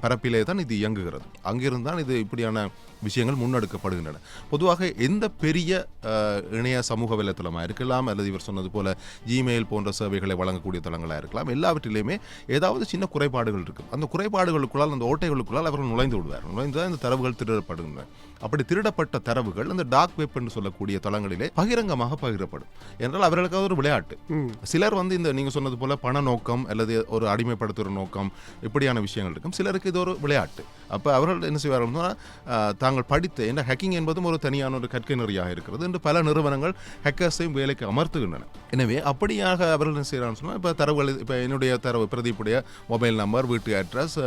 பரப்பிலே தான் இது இயங்குகிறது. அங்கிருந்து தான் இது இப்படியான விஷயங்கள் முன்னெடுக்கப்படுகின்றன. பொதுவாக எந்த பெரிய இணைய சமூக வலைத்தளமாக இருக்கலாம் அல்லது இவர் சொன்னது போல ஜிமெயில் போன்ற சேவைகளை வழங்கக்கூடிய தளங்களாக இருக்கலாம், எல்லாவற்றிலையுமே ஏதாவது சின்ன குறைபாடுகள் இருக்கும். அந்த குறைபாடுகளுக்குள்ளால் அந்த ஓட்டைகளுக்குள்ளால் அவர்கள் நுழைந்து விடுவார். நுழைந்து இந்த தரவுகள் திருடப்படுகின்றன. அப்படி திருடப்பட்ட தரவுகள் அந்த டார்க் வெப் என்று சொல்லக்கூடிய தளங்களிலே பகிரங்கமாக பகிரப்படும். என்றால் அவர்களுக்காக ஒரு விளையாட்டு. சிலர் வந்து இந்த நீங்க சொன்னது போல பண நோக்கம் அல்லது ஒரு அடிமைப்படுத்துகிற நோக்கம் இப்படியான விஷயங்கள் இருக்கும். சிலருக்கு இது ஒரு விளையாட்டு. அப்போ அவர்கள் என்ன செய்வார்கள், தாங்கள் படித்த என்ன ஹேக்கிங் என்பதும் ஒரு தனியான ஒரு கற்கை நெறியாக இருக்கிறது என்று பல நிறுவனங்கள் ஹேக்கர்ஸையும் வேலைக்கு அமர்த்துகின்றன. எனவே அப்படியாக அவர்கள் என்ன செய்யறான்னு சொன்னால், இப்போ தரவுகள், இப்போ என்னுடைய தரவு பிரதீப்புடைய மொபைல் நம்பர், வீட்டு அட்ரஸ்,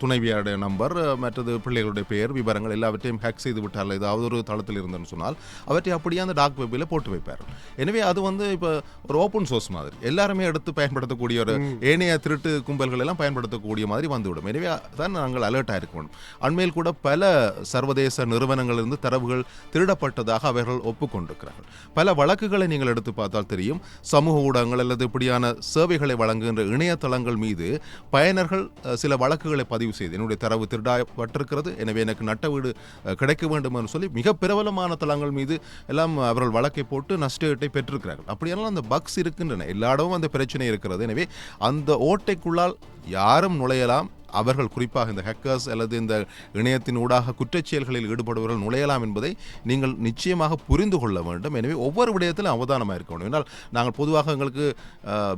துணைவியாருடைய நம்பர், மற்றது பிள்ளைகளுடைய பெயர், விவரங்கள் எல்லாவற்றையும் ஹேக் செய்து விட்டால் ஏதாவது ஒரு தளத்தில் இருந்தேன்னு சொன்னால் அவற்றை அப்படியே அந்த டார்க் வெப்பில் போட்டு வைப்பார்கள். எனவே அது வந்து இப்போ ஒரு ஓப்பன் சோர்ஸ் மாதிரி எல்லாருமே எடுத்து பயன்படுத்தக்கூடிய ஒரு ஏனைய திருட்டு கும்பல்கள் எல்லாம் பயன்படுத்தக்கூடிய மாதிரி வந்துவிடும். எனவே தான் நாங்கள் அலர்ட்டாக இருக்க வேண்டும். அண்மையில் கூட பல சர்வதேச நிறுவனங்களிலிருந்து தரவுகள் திருடப்பட்டதாக அவர்கள் ஒப்புக்கொண்டிருக்கிறார்கள். பல வழக்குகளை நீங்கள் எடுத்து பார்த்தால் தெரியும். சமூக ஊடகங்கள் அல்லது இப்படியான சேவைகளை வழங்குகின்ற இணையதளங்கள் மீது பயனர்கள் சில வழக்குகளை பதிவு செய்து என்னுடைய தரவு திருடப்பட்டிருக்கிறது, எனவே எனக்கு நட்ட வீடு கிடைக்க வேண்டும் என்று சொல்லி மிக பிரபலமான தளங்கள் மீது எல்லாம் அவர்கள் வழக்கை போட்டு நஷ்டத்தை பெற்றிருக்கிறார்கள். அப்படியெல்லாம் அந்த பக்ஸ் இருக்கின்றன, எல்லா இடமும் அந்த பிரச்சனை இருக்கிறது. எனவே அந்த ஓட்டைக்குள்ளால் யாரும் நுழையலாம். அவர்கள் குறிப்பாக இந்த ஹேக்கர்ஸ் அல்லது இந்த இணையத்தின் ஊடாக குற்றச்செயல்களில் ஈடுபடுபவர்கள் நுழையலாம் என்பதை நீங்கள் நிச்சயமாக புரிந்து கொள்ள வேண்டும். எனவே ஒவ்வொரு விடயத்திலும் அவதானமாக இருக்க வேண்டும். என்றால் நாங்கள் பொதுவாக எங்களுக்கு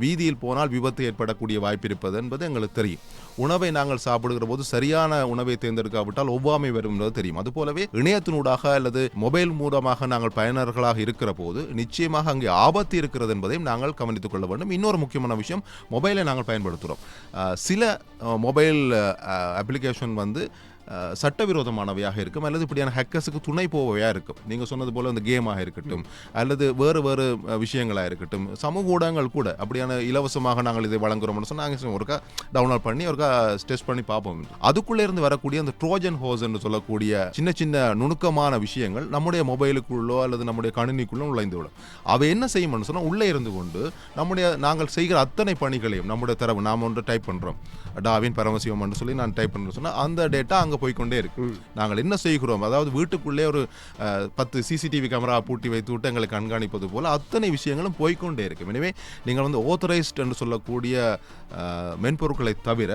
வீதியில் போனால் விபத்து ஏற்படக்கூடிய வாய்ப்பு இருப்பது என்பது எங்களுக்கு தெரியும். உணவை நாங்கள் சாப்பிடுகிற போது சரியான உணவை தேர்ந்தெடுக்காவிட்டால் ஒவ்வாமை வரும் என்பது தெரியும். அதுபோலவே இணையத்தினூடாக அல்லது மொபைல் மூலமாக நாங்கள் பயனர்களாக இருக்கிற போது நிச்சயமாக அங்கே ஆபத்து இருக்கிறது என்பதையும் நாங்கள் கவனித்துக் கொள்ள வேண்டும். இன்னொரு முக்கியமான விஷயம், மொபைலை நாங்கள் பயன்படுத்துகிறோம். சில மொபைல் அப்ளிகேஷன் வந்து சட்டவிரோதமானவையாக இருக்கும் அல்லது இப்படியான ஹேக்கர்ஸுக்கு துணை போவையாக இருக்கும். நீங்கள் சொன்னது போல் அந்த கேமாக இருக்கட்டும் அல்லது வேறு வேறு விஷயங்களாக இருக்கட்டும், சமூக ஊடகங்கள் கூட அப்படியான இலவசமாக நாங்கள் இதை வழங்குறோம்னு சொன்னால் நாங்கள் ஒருக்கா டவுன்லோட் பண்ணி ஒருக்கா டெஸ்ட் பண்ணி பார்ப்போம். அதுக்குள்ளே இருந்து வரக்கூடிய அந்த ட்ரோஜன் ஹோஸ் என்று சொல்லக்கூடிய சின்ன சின்ன நுணுக்கமான விஷயங்கள் நம்முடைய மொபைலுக்குள்ளோ அல்லது நம்முடைய கணினிக்குள்ளோ நுழைந்து விடும். அவை என்ன செய்யும்னு சொன்னால் உள்ளே இருந்து கொண்டு நாங்கள் செய்கிற அத்தனை பணிகளையும் நம்முடைய தரவு நாம் ஒன்று டைப் பண்ணுறோம், டாவின் பரமசிவம் என்று சொல்லி நான் டைப் பண்ணுறேன்னு சொன்னால் அந்த டேட்டா அங்கே போய்கொண்டே இருக்கு. நாங்கள் என்ன செய்கிறோம், அதாவது வீட்டுக்குள்ளே ஒரு 10 சிசிடிவி கேமரா பூட்டி வைத்து விட்டு எங்களை கண்காணிப்பது போல அத்தனை விஷயங்களும் போய்கொண்டே இருக்கும். எனவே நீங்கள் வந்து ஆத்தரைஸ்ட் என்று சொல்லக்கூடிய மென்பொருட்களை தவிர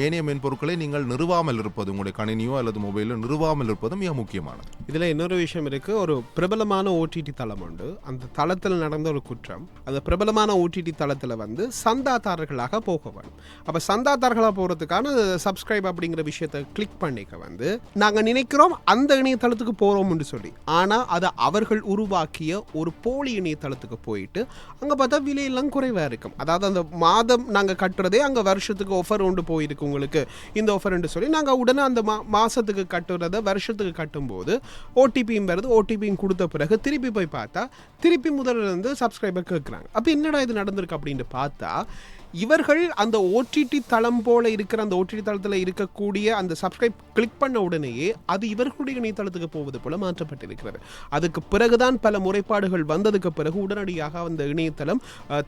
ஏனைய மென்பொருட்களை நீங்கள் நிறுவாமல் இருப்பது, உங்களுடைய கணினியோ அல்லது மொபைலோ நிறுவாமல் இருப்பது மிக முக்கியமானது. இதில் இன்னொரு விஷயம் இருக்கு. ஒரு பிரபலமான ஓடிடி தளம் உண்டு, அந்த தளத்தில் நடந்த ஒரு குற்றம், அந்த பிரபலமான ஓடிடி தளத்தில் வந்து சந்தாதாரர்களாக போக வேணும். அப்போ சந்தாதாரர்களாக போகிறதுக்கான சப்ஸ்கிரைப் அப்படிங்கிற விஷயத்தை கிளிக் பண்ணிக்க வந்து நாங்கள் நினைக்கிறோம் அந்த இணையதளத்துக்கு போகிறோம்னு சொல்லி, ஆனால் அதை அவர்கள் உருவாக்கிய ஒரு போலி இணையதளத்துக்கு போயிட்டு அங்கே பார்த்தா விலையெல்லாம் குறைவாக இருக்கும். அதாவது அந்த மாதம் நாங்கள் கட்டுறதே அங்கே வருஷத்துக்கு ஆஃபர் ஒன்று போயிருக்கு, உங்களுக்கு இந்த ஆஃபர்ன்னு சொல்லி நாங்கள் உடனே அந்த மாதத்துக்கு கட்டுறதை வருஷத்துக்கு கட்டும்போது ஓடிபியும் வருது. ஓடிபியும் கொடுத்த பிறகு திருப்பி போய் பார்த்தா திருப்பி முதல்ல இருந்து சப்ஸ்கிரைபர் கேட்குறாங்க. அப்போ என்னடா இது நடந்திருக்கு அப்படின்னு பார்த்தா இவர்கள் அந்த ஓடிடி தளம் போல இருக்கிற அந்த ஓடிடி தளத்தில் இருக்கக்கூடிய அந்த சப்ஸ்கிரைப் கிளிக் பண்ண உடனேயே அது இவர்களுடைய இணையதளத்துக்கு போவது போல மாற்றப்பட்டிருக்கிறது. அதுக்கு பிறகுதான் பல முறைப்பாடுகள் வந்ததுக்கு பிறகு உடனடியாக அந்த இணையதளம்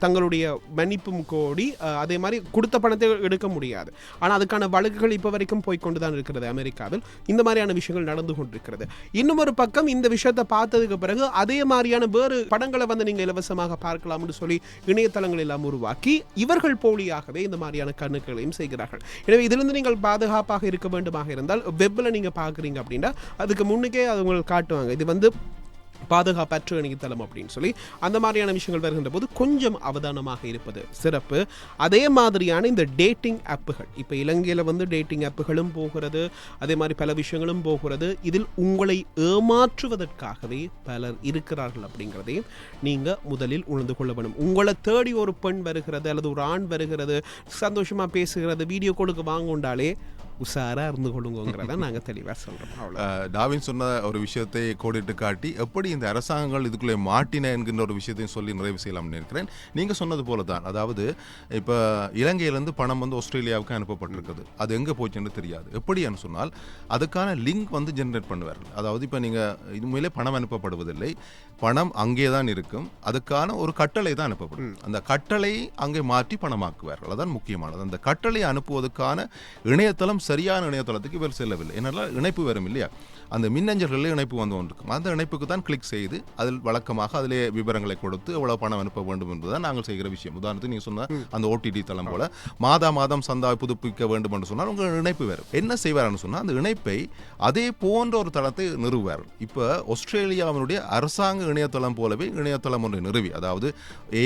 தங்களுடைய மன்னிப்பும் கோடி அதே மாதிரி கொடுத்த பணத்தை எடுக்க முடியாது. ஆனால் அதுக்கான வழக்குகள் இப்போ வரைக்கும் போய்கொண்டுதான் இருக்கிறது அமெரிக்காவில். இந்த மாதிரியான விஷயங்கள் நடந்து கொண்டிருக்கிறது. இன்னும் ஒரு பக்கம் இந்த விஷயத்தை பார்த்ததுக்கு பிறகு அதே மாதிரியான வேறு படங்களை வந்து நீங்கள் இலவசமாக பார்க்கலாம்னு சொல்லி இணையதளங்கள் எல்லாம் உருவாக்கி இவர்கள் போலியாகவே இந்த மாதிரியான கணக்குகளையும் செய்கிறார்கள். எனவே இதிலிருந்து நீங்கள் பாதுகாப்பாக இருக்க வேண்டுமாக இருந்தால் வெப்பில் நீங்கள் பார்க்குறீங்க அப்படின்னா அதுக்கு முன்னுக்கே அது உங்களுக்கு காட்டுவாங்க இது வந்து பாதுகாப்பற்ற இணையதளம் அப்படின்னு சொல்லி. அந்த மாதிரியான விஷயங்கள் வருகின்ற போது கொஞ்சம் அவதானமாக இருப்பது சிறப்பு. அதே மாதிரியான இந்த டேட்டிங் ஆப்புகள், இப்போ இலங்கையில் வந்து டேட்டிங் ஆப்புகளும் போகிறது, அதே மாதிரி பல விஷயங்களும் போகிறது. இதில் உங்களை ஏமாற்றுவதற்காகவே பலர் இருக்கிறார்கள் அப்படிங்கிறதையும் நீங்கள் முதலில் உணர்ந்து கொள்ள வேண்டும். உங்களை தேடி ஒரு பெண் வருகிறது அல்லது ஒரு ஆண் வருகிறது, சந்தோஷமாக பேசுகிறது, வீடியோ கொடுக்க வாங்குண்டாலே உஷாரா இருந்து கொள்ளுங்கிறத நாங்கள் தெளிவாக சொல்கிறோம். அவ்வளோ டாவின் சொன்ன ஒரு விஷயத்தை கோடிட்டு காட்டி எப்படி இந்த அரசாங்கங்கள் இதுக்குள்ளே மாட்டின என்கின்ற ஒரு விஷயத்தையும் சொல்லி நிறைவு செய்யலாம்னு நினைக்கிறேன். நீங்கள் சொன்னது போல தான், அதாவது இப்போ இலங்கையிலேருந்து பணம் வந்து ஆஸ்திரேலியாவுக்கு அனுப்பப்பட்டிருக்குது. அது எங்கே போச்சுன்னு தெரியாது. எப்படின்னு சொன்னால் அதுக்கான லிங்க் வந்து ஜென்ரேட் பண்ணுவார்கள். அதாவது இப்போ நீங்கள் இதுமையிலே பணம் அனுப்பப்படுவதில்லை, பணம் அங்கே தான் இருக்கும். அதுக்கான ஒரு கட்டளை தான் அனுப்பப்படும். அந்த கட்டளை அங்கே மாற்றி பணமாக்குவார்கள். அதான் முக்கியமானது. அந்த கட்டளை அனுப்புவதற்கான இணையதளம் சரியான இணையதளத்துக்கு இவர் செல்லவில்லை. ஏன்னால் இணைப்பு வரும் இல்லையா, அந்த மின்னஞ்சல்களில் இணைப்பு வந்து கொண்டிருக்கும். அந்த இணைப்புக்கு தான் கிளிக் செய்து அதில் வழக்கமாக அதிலே விவரங்களை கொடுத்து எவ்வளவு பணம் அனுப்ப வேண்டும் என்பதுதான் நாங்கள் செய்கிற விஷயம். உதாரணத்துக்கு நீங்கள் சொன்ன அந்த ஓடிடி தளம் போல மாதம் சந்தாவை புதுப்பிக்க வேண்டும் என்று சொன்னால் உங்கள் இணைப்பு வரும். என்ன செய்வார்னு சொன்னால் அந்த இணைப்பை அதே போன்ற ஒரு தளத்தை நிறுவுவார்கள். இப்போ ஆஸ்திரேலியாவினுடைய அரசாங்க இணையதளம் போலவே இணையதளம் ஒன்றை நிறுவி, அதாவது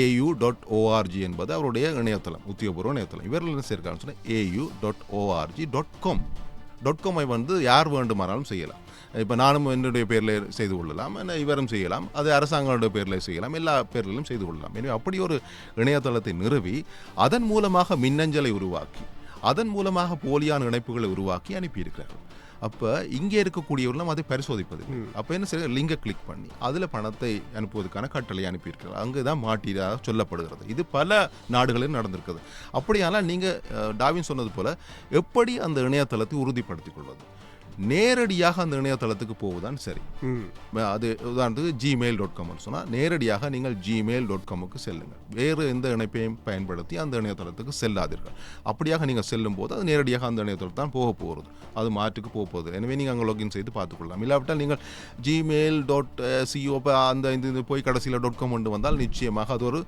au.org என்பது அவருடைய இணையதளம், உத்தியோகபூர்வ இணையதளம். இவர்கள் என்ன செய்யறாங்கன்னு சொன்னால் au.org.com வந்து யார் வேண்டுமானாலும் செய்யலாம். இப்போ நானும் என்னுடைய பேரில் செய்து கொள்ளலாம், இவரும் செய்யலாம், அது அரசாங்கங்களுடைய பேரில் செய்யலாம், எல்லா பேர்களிலும் செய்து கொள்ளலாம். எனவே அப்படி ஒரு இணையதளத்தை நிறுவி அதன் மூலமாக மின்னஞ்சலை உருவாக்கி அதன் மூலமாக போலியான இணைப்புகளை உருவாக்கி அனுப்பியிருக்கிறார்கள். அப்போ இங்கே இருக்கக்கூடியவர்களும் அதை பரிசோதிப்பது. அப்போ என்ன செய்ய, லிங்கை கிளிக் பண்ணி அதில் பணத்தை அனுப்புவதற்கான கட்டளை அனுப்பியிருக்கிறார். அங்கே தான் மாட்டியதாக சொல்லப்படுகிறது. இது பல நாடுகளில் நடந்திருக்குது. அப்படியானால் நீங்கள் டாவின் சொன்னது போல எப்படி அந்த இணையதளத்தை உறுதிப்படுத்திக் கொள்வது, நேரடியாக அந்த இணையதளத்துக்கு போவதுதான் சரி. அது உதாரணத்துக்கு gmail.com சொன்னால் நேரடியாக நீங்கள் gmail.comக்கு செல்லுங்கள். வேறு எந்த இணைப்பையும் பயன்படுத்தி அந்த இணையதளத்துக்கு செல்லாதீர்கள். அப்படியாக நீங்கள் செல்லும் போது அது நேரடியாக அந்த இணையதளத்து தான் போக போகிறது, அது மாற்றுக்கு போக போகுது. எனவே நீங்கள் அங்கே லாகின் செய்து பார்த்துக்கொள்ளலாம். இல்லாவிட்டால் நீங்கள் gmail.co அந்த இந்த போய் கடைசியில் .com கொண்டு வந்தால் நிச்சயமாக அது ஒரு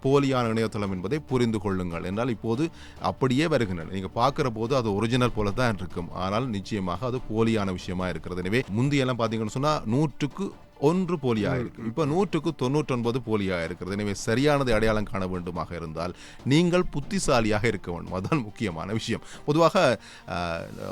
போலியான இணையதளம் என்பதை புரிந்து கொள்ளுங்கள். என்றால் இப்போது அப்படியே வருகின்றன. நீங்கள் பார்க்குற போது அது ஒரிஜினல் போல தான் இருக்கும், ஆனால் நிச்சயமாக அது போலியான விஷயமா இருக்கிறது. எனவே முந்தியெல்லாம் பார்த்தீங்கன்னு சொன்னா 100க்கு 1 போலியாக இருக்கு, இப்போ 100க்கு 99 போலியாக இருக்கிறது. எனவே சரியானதை அடையாளம் காண வேண்டுமாக இருந்தால் நீங்கள் புத்திசாலியாக இருக்க வேண்டும். அதுதான் முக்கியமான விஷயம். பொதுவாக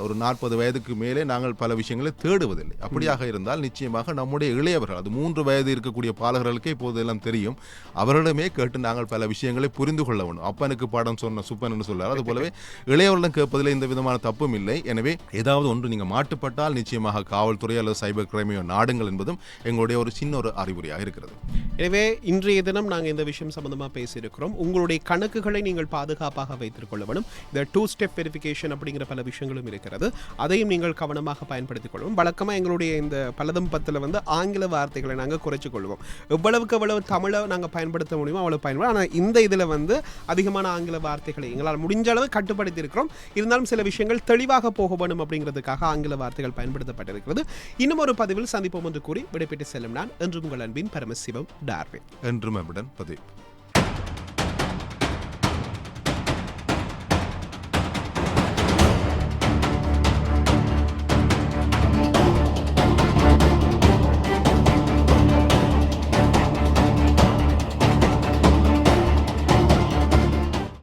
ஒரு 40 வயதுக்கு மேலே நாங்கள் பல விஷயங்களை தேடுவதில்லை. அப்படியாக இருந்தால் நிச்சயமாக நம்முடைய இளையவர்கள், அது 3 வயது இருக்கக்கூடிய பாலகர்களுக்கே இப்போதெல்லாம் தெரியும், அவர்களிடமே கேட்டு நாங்கள் பல விஷயங்களை புரிந்து கொள்ள வேண்டும். அப்பனுக்கு பாடம் சொன்ன சுப்பன் என்று சொல்றார், அது போலவே இளையவர்களிடம் கேட்பதில் எந்த விதமான தப்பும் இல்லை. எனவே ஏதாவது ஒன்று நீங்கள் மாட்டுப்பட்டால் நிச்சயமாக காவல்துறை அல்லது சைபர் கிரைமையோ நாடுங்கள் என்பதும் எங்களுடைய ஒரு சின்ன ஒரு அறிவுரையாக இருக்கிறது. எனவே இன்றைய தினம் நாங்கள் இந்த விஷயம் சம்பந்தமாக பேசியிருக்கிறோம். உங்களுடைய கணக்குகளை நீங்கள் பாதுகாப்பாக வைத்துக் கொள்ள வேண்டும். இந்த 2 ஸ்டெப் வெரிஃபிகேஷன் அப்படிங்கிற பல விஷயங்களும் இருக்கிறது, அதையும் நீங்கள் கவனமாக பயன்படுத்திக் கொள்வோம். வழக்கமாக எங்களுடைய இந்த பலதும் பத்தில் வந்து ஆங்கில வார்த்தைகளை நாங்கள் குறைச்சிக் கொள்வோம். எவ்வளவுக்கு எவ்வளவு தமிழை நாங்கள் பயன்படுத்த முடியுமோ அவ்வளவு பயன்படும். ஆனால் இந்த இதில் வந்து அதிகமான ஆங்கில வார்த்தைகளை எங்களால் முடிஞ்ச அளவு கட்டுப்படுத்தி இருக்கிறோம். இருந்தாலும் சில விஷயங்கள் தெளிவாக போக வேண்டும் அப்படிங்கிறதுக்காக ஆங்கில வார்த்தைகள் பயன்படுத்தப்பட்டிருக்கிறது. இன்னும் ஒரு பதிவில் சந்திப்போம் என்று கூறி விடைபெற்று செல்லும் நான் என்றும் உங்கள் அன்பின் பரமசிவம் டார்வின். என்றும் அன்புடன் பிரதீப்.